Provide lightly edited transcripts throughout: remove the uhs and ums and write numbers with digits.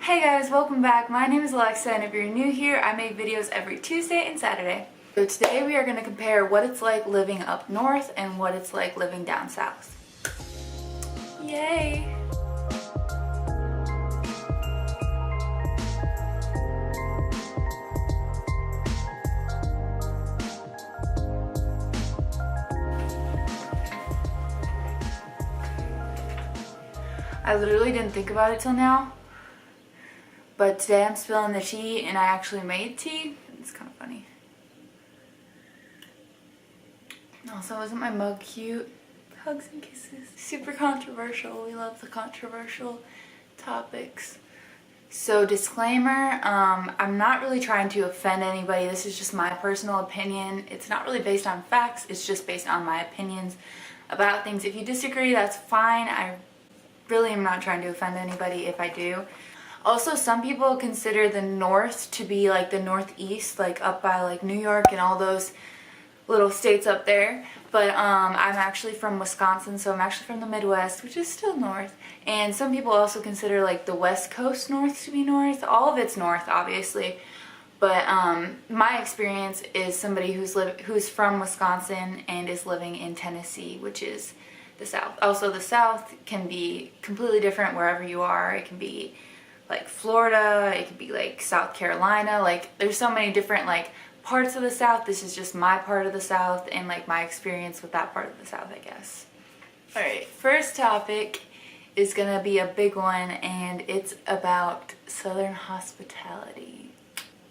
Hey guys, welcome back. My name is Alexa, and if you're new here, I make videos every Tuesday and Saturday. So today we are going to compare what it's like living up north and what it's like living down south. Yay! I literally didn't think about it till now, but today I'm spilling the tea and I actually made tea. It's kind of funny. Also, isn't my mug cute? Hugs and kisses. Super controversial. We love the controversial topics. So disclaimer, I'm not really trying to offend anybody. This is just my personal opinion. It's not really based on facts. It's just based on my opinions about things. If you disagree, that's fine. I really am not trying to offend anybody if I do. Also, some people consider the north to be like the northeast, like up by like New York and all those little states up there. But I'm actually from Wisconsin, so I'm actually from the Midwest, which is still north. And some people also consider like the West Coast north to be north. All of it's north, obviously. But my experience is somebody who's from Wisconsin and is living in Tennessee, which is the South. Also, the South can be completely different wherever you are. It can be like Florida, it could be like South Carolina. Like, there's so many different like parts of the South. This is just my part of the South and like my experience with that part of the South, I guess. Alright, first topic is gonna be a big one, and it's about Southern hospitality.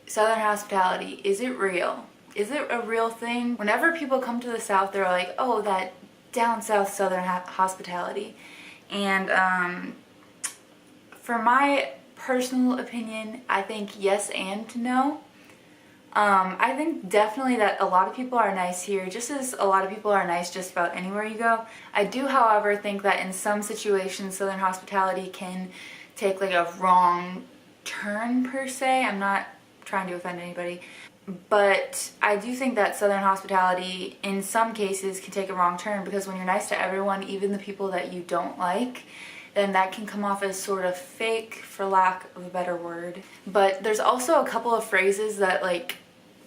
Southern hospitality, is it real? Is it a real thing? Whenever people come to the South, they're like, oh, that down south Southern hospitality. And for my personal opinion, I think yes and no. I think definitely that a lot of people are nice here, just as a lot of people are nice just about anywhere you go. I do, however, think that in some situations Southern hospitality can take like a wrong turn per se. I'm not trying to offend anybody, but I do think that Southern hospitality in some cases can take a wrong turn, because when you're nice to everyone, even the people that you don't like, then that can come off as sort of fake, for lack of a better word. But there's also a couple of phrases that like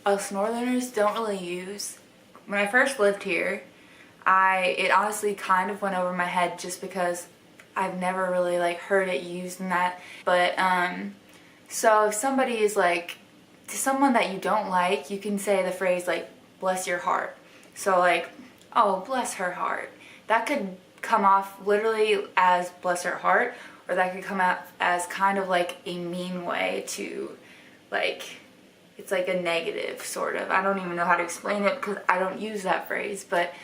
us Northerners don't really use. When I first lived here, it honestly kind of went over my head just because I've never really like heard it used in that. But so if somebody is like, to someone that you don't like, you can say the phrase like, bless your heart. So like, oh, bless her heart. That could come off literally as bless her heart, or that could come out as kind of like a mean way to, like, it's like a negative sort of. I don't even know how to explain it because I don't use that phrase, but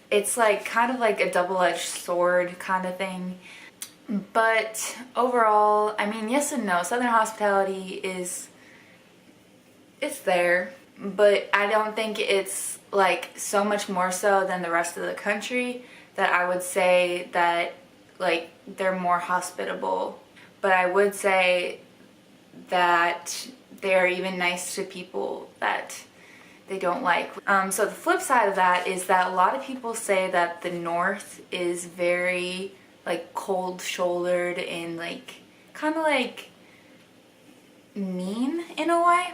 it's like kind of like a double-edged sword kind of thing. But overall, I mean, yes and no. Southern hospitality it's there, but I don't think it's like so much more so than the rest of the country that I would say that like they're more hospitable. But I would say that they're even nice to people that they don't like. So the flip side of that is that a lot of people say that the North is very like cold-shouldered and like kind of like mean in a way.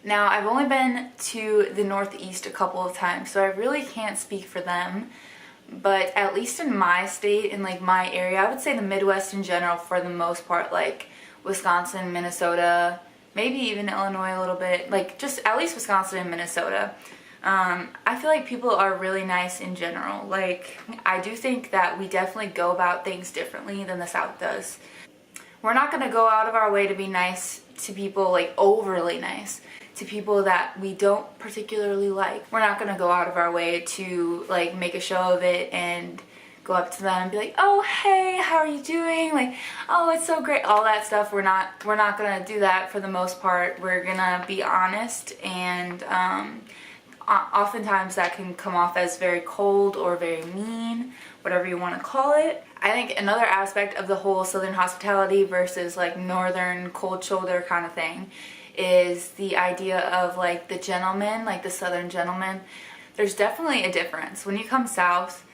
Now, I've only been to the Northeast a couple of times, so I really can't speak for them. But at least in my state, in like my area, I would say the Midwest in general for the most part, like Wisconsin, Minnesota, maybe even Illinois a little bit, like just at least Wisconsin and Minnesota. I feel like people are really nice in general. Like, I do think that we definitely go about things differently than the South does. We're not gonna go out of our way to be nice to people, like overly nice to people that we don't particularly like. We're not gonna go out of our way to like make a show of it and go up to them and be like, oh hey, how are you doing? Like, oh, it's so great. All that stuff, we're not gonna do that for the most part. We're gonna be honest, and oftentimes that can come off as very cold or very mean, whatever you want to call it. I think another aspect of the whole Southern hospitality versus like Northern cold shoulder kind of thing is the idea of like the gentleman, like the Southern gentleman. There's definitely a difference. When you come south,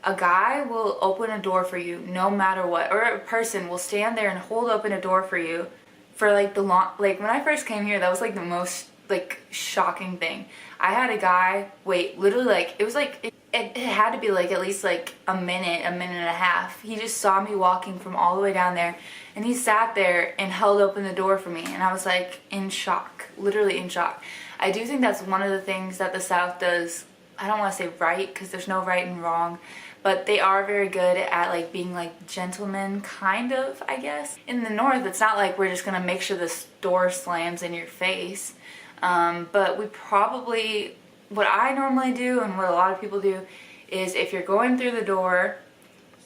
a guy will open a door for you no matter what, or a person will stand there and hold open a door for you for like the long, like when I first came here, that was like the most like shocking thing. I had a guy wait literally like it was like it had to be like at least like a minute and a half. He just saw me walking from all the way down there, and he sat there and held open the door for me, and I was like in shock, literally in shock. I do think that's one of the things that the South does. I don't want to say right, because there's no right and wrong, but they are very good at like being like gentlemen, kind of, I guess. In the North, it's not like we're just gonna make sure this door slams in your face, but we probably, what I normally do and what a lot of people do is if you're going through the door,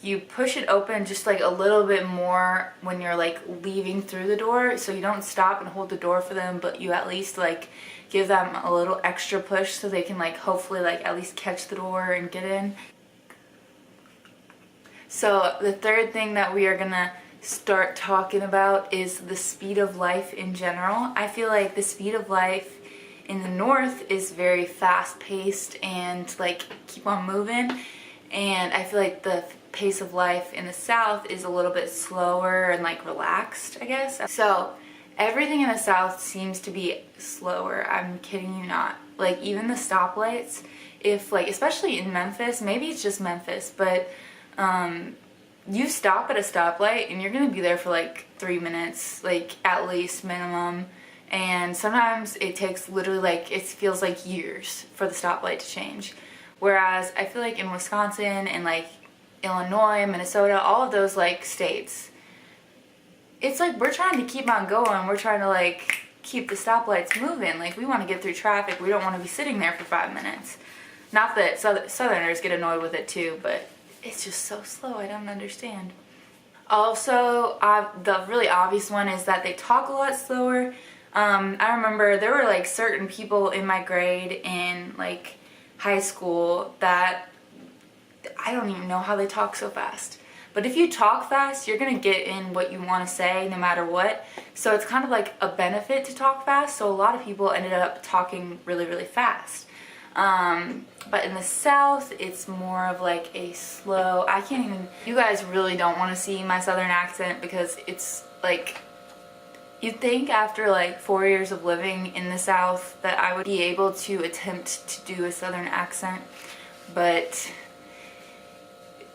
you push it open just like a little bit more when you're like leaving through the door, so you don't stop and hold the door for them, but you at least like give them a little extra push so they can like hopefully like at least catch the door and get in. So the third thing that we are gonna start talking about is the speed of life in general. I feel like the speed of life in the North is very fast paced and like keep on moving, and I feel like the pace of life in the South is a little bit slower and like relaxed, I guess. So everything in the South seems to be slower. I'm kidding you not. Like even the stoplights, if like, especially in Memphis, maybe it's just Memphis, but you stop at a stoplight and you're gonna be there for like 3 minutes, like at least minimum. And sometimes it takes literally like, it feels like years for the stoplight to change. Whereas I feel like in Wisconsin and like Illinois, Minnesota, all of those like states, it's like we're trying to keep on going. We're trying to like keep the stoplights moving. Like we want to get through traffic. We don't want to be sitting there for 5 minutes. Not that Southerners get annoyed with it too, but it's just so slow. I don't understand. Also, the really obvious one is that they talk a lot slower. I remember there were like certain people in my grade in like high school that I don't even know how they talk so fast. But if you talk fast, you're gonna get in what you want to say no matter what. So it's kind of like a benefit to talk fast. So a lot of people ended up talking really, really fast. But in the South, it's more of like a slow, I can't even, you guys really don't want to see my Southern accent because it's like, you'd think after like 4 years of living in the South that I would be able to attempt to do a Southern accent, but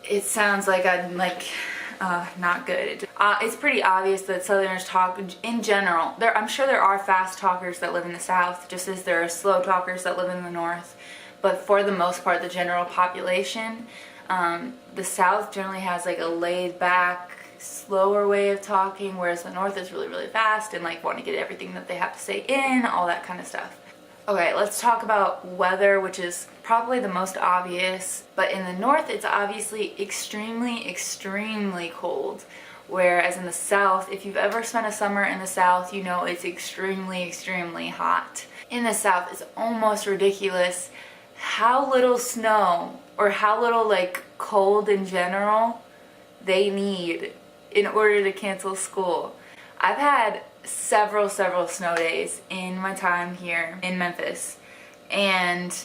it sounds like I'm like not good. It's pretty obvious that Southerners talk in general. I'm sure there are fast talkers that live in the South, just as there are slow talkers that live in the North. But for the most part, the general population, the South generally has like a laid back, slower way of talking, whereas the North is really, really fast and like want to get everything that they have to say in, all that kind of stuff. Okay, let's talk about weather, which is probably the most obvious, but in the North it's obviously extremely, extremely cold, whereas in the South, if you've ever spent a summer in the South, you know it's extremely, extremely hot. In the South, it's almost ridiculous how little snow or how little like cold in general they need in order to cancel school. I've had several snow days in my time here in Memphis, and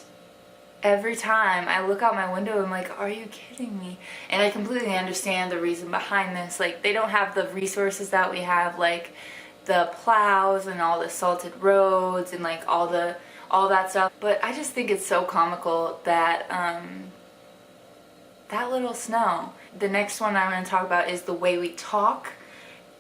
every time I look out my window I'm like, are you kidding me? And I completely understand the reason behind this. Like they don't have the resources that we have, like the plows and all the salted roads and like all that stuff, but I just think it's so comical that that little snow. The next one I'm going to talk about is the way we talk.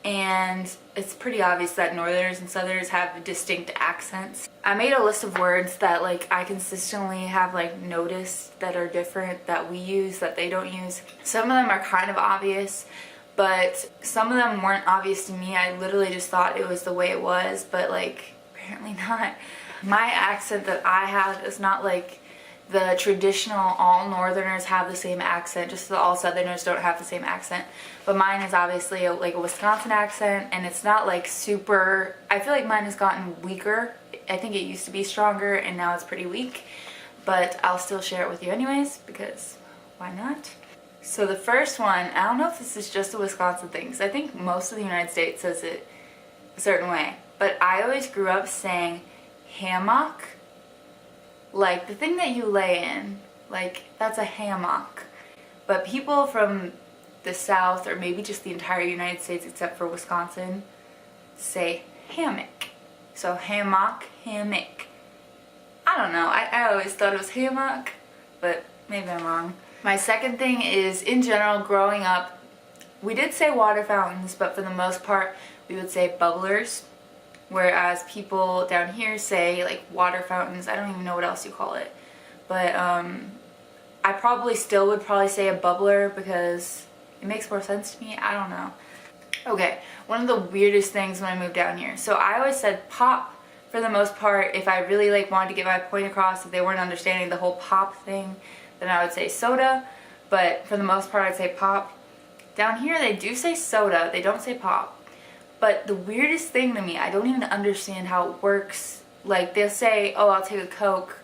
And it's pretty obvious that Northerners and Southerners have distinct accents. I made a list of words that like I consistently have like noticed that are different, that we use, that they don't use. Some of them are kind of obvious, but some of them weren't obvious to me. I literally just thought it was the way it was, but like apparently not. My accent that I have is not like the traditional all Northerners have the same accent, just so all Southerners don't have the same accent. But mine is obviously like a Wisconsin accent, and it's not like super, I feel like mine has gotten weaker. I think it used to be stronger and now it's pretty weak, but I'll still share it with you anyways because why not? So the first one, I don't know if this is just a Wisconsin thing, because I think most of the United States says it a certain way, but I always grew up saying hammock. Like the thing that you lay in, like that's a hammock. But people from the South, or maybe just the entire United States except for Wisconsin, say hammock. So hammock, hammock. I don't know, I always thought it was hammock, but maybe I'm wrong. My second thing is, in general, growing up, we did say water fountains, but for the most part, we would say bubblers. Whereas people down here say like water fountains. I don't even know what else you call it. But I probably still would probably say a bubbler because it makes more sense to me. I don't know. Okay, one of the weirdest things when I moved down here. So I always said pop for the most part. If I really like wanted to get my point across, if they weren't understanding the whole pop thing, then I would say soda. But for the most part, I'd say pop. Down here, they do say soda. They don't say pop. But the weirdest thing to me, I don't even understand how it works. Like, they'll say, oh, I'll take a Coke.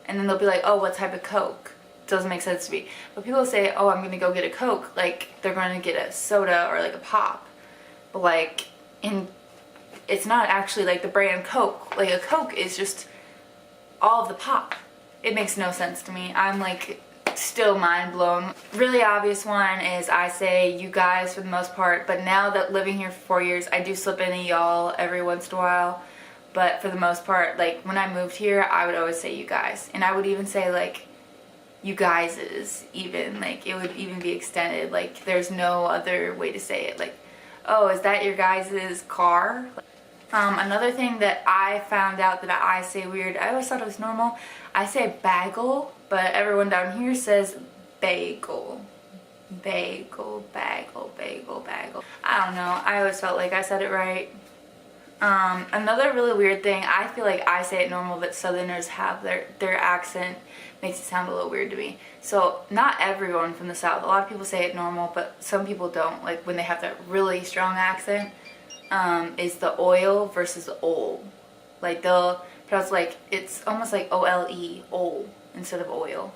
And then they'll be like, oh, what type of Coke? Doesn't make sense to me. But people say, oh, I'm going to go get a Coke. Like, they're going to get a soda or like a pop. But like, it's not actually like the brand Coke. Like, a Coke is just all of the pop. It makes no sense to me. I'm like still mind blown. Really obvious one is I say you guys for the most part, but now that living here for 4 years, I do slip in a y'all every once in a while. But for the most part, like when I moved here, I would always say you guys. And I would even say like you guys's even, like it would even be extended. Like there's no other way to say it. Like, oh, is that your guys's car? Another thing that I found out that I say weird, I always thought it was normal. I say bagel, but everyone down here says bagel. Bagel, bagel, bagel, bagel. I don't know. I always felt like I said it right. Another really weird thing, I feel like I say it normal, but Southerners have their accent makes it sound a little weird to me. So not everyone from the South. A lot of people say it normal, but some people don't. Like when they have that really strong accent, is the oil versus the ol. Like they'll pronounce like, it's almost like O-L-E, ol, instead of oil.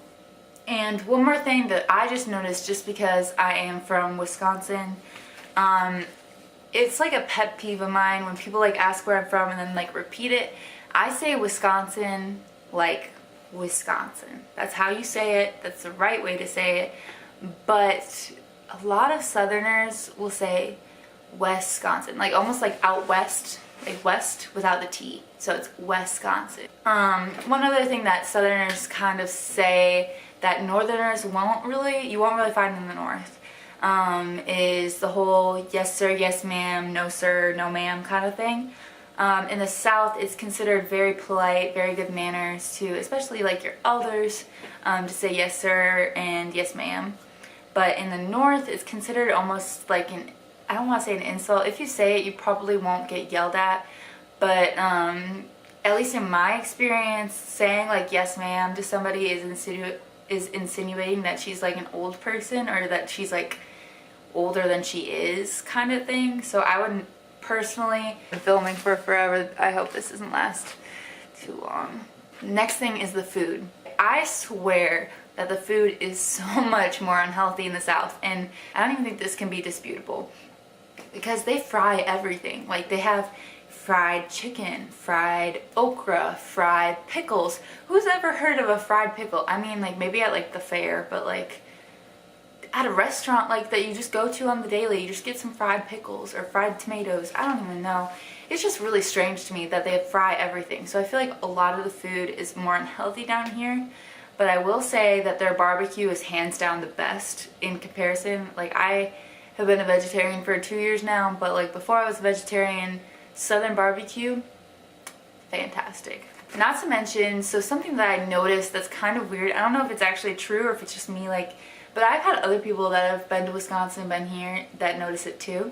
And one more thing that I just noticed, just because I am from Wisconsin, it's like a pet peeve of mine when people like ask where I'm from and then like repeat it. I say Wisconsin like Wisconsin. That's how you say it. That's the right way to say it. But a lot of Southerners will say Wisconsin, like almost like out west, like west without the T. So it's Wisconsin. One other thing that Southerners kind of say that Northerners you won't really find in the North, is the whole yes sir, yes ma'am, no sir, no ma'am kind of thing. In the South, it's considered very polite, very good manners to, especially like your elders, to say yes sir and yes ma'am. But in the North, it's considered almost like I don't want to say an insult. If you say it, you probably won't get yelled at. But at least in my experience, saying like yes ma'am to somebody is insinuating that she's like an old person, or that she's like older than she is kind of thing. So I wouldn't personally, I'm filming for forever. I hope this doesn't last too long. Next thing is the food. I swear that the food is so much more unhealthy in the South, and I don't even think this can be disputable, because they fry everything. Like they have fried chicken, fried okra, fried pickles. Who's ever heard of a fried pickle? I mean, like maybe at like the fair, but like at a restaurant like that you just go to on the daily, you just get some fried pickles or fried tomatoes. I don't even know. It's just really strange to me that they fry everything. So I feel like a lot of the food is more unhealthy down here. But I will say that their barbecue is hands down the best in comparison. Like I have been a vegetarian for 2 years now, but like before I was a vegetarian, Southern barbecue, fantastic. Not to mention, so something that I noticed that's kind of weird, I don't know if it's actually true or if it's just me, like, but I've had other people that have been to Wisconsin, been here, that notice it too.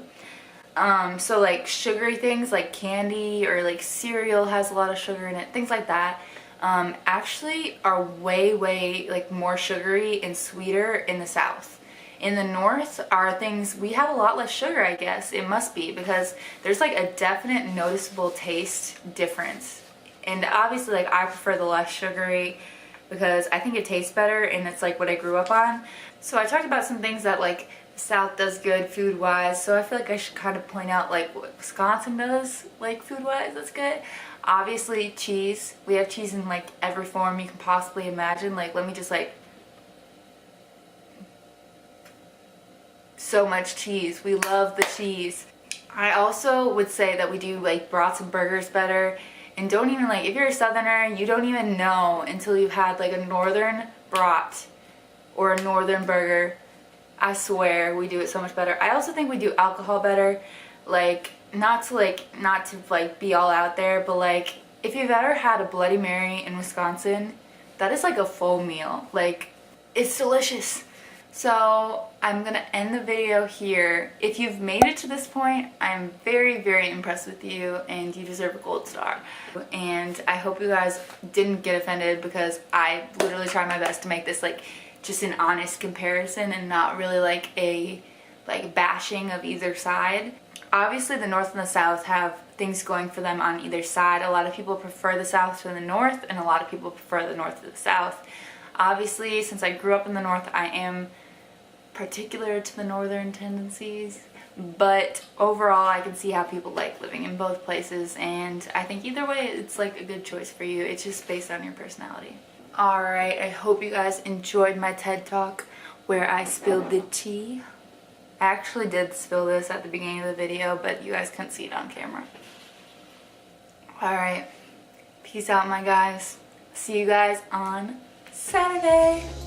So like sugary things like candy or like cereal has a lot of sugar in it, things like that, actually are way like more sugary and sweeter in the South. In the North, our things, we have a lot less sugar, I guess. It must be, because there's like a definite noticeable taste difference. And obviously, like, I prefer the less sugary because I think it tastes better and it's like what I grew up on. So I talked about some things that like the South does good food-wise, so I feel like I should kind of point out like what Wisconsin does like food-wise that's good. Obviously, cheese. We have cheese in like every form you can possibly imagine. Like, let me just like so much cheese. We love the cheese. I also would say that we do like brats and burgers better. And don't even like, if you're a southerner, you don't even know until you've had like a northern brat or a northern burger. I swear we do it so much better. I also think we do alcohol better. Like, not to be all out there, but like, if you've ever had a Bloody Mary in Wisconsin, that is like a full meal. Like, it's delicious. So I'm gonna end the video here. If you've made it to this point, I'm very, very impressed with you, and you deserve a gold star. And I hope you guys didn't get offended, because I literally try my best to make this like just an honest comparison and not really like a bashing of either side. Obviously the North and the South have things going for them on either side. A lot of people prefer the South to the North, and a lot of people prefer the North to the South. Obviously, since I grew up in the North, I am particular to the Northern tendencies, but overall I can see how people like living in both places, and I think either way it's like a good choice for you. It's just based on your personality. Alright, I hope you guys enjoyed my TED Talk where I spilled the tea. I actually did spill this at the beginning of the video, but you guys couldn't see it on camera. Alright, peace out my guys. See you guys on Saturday.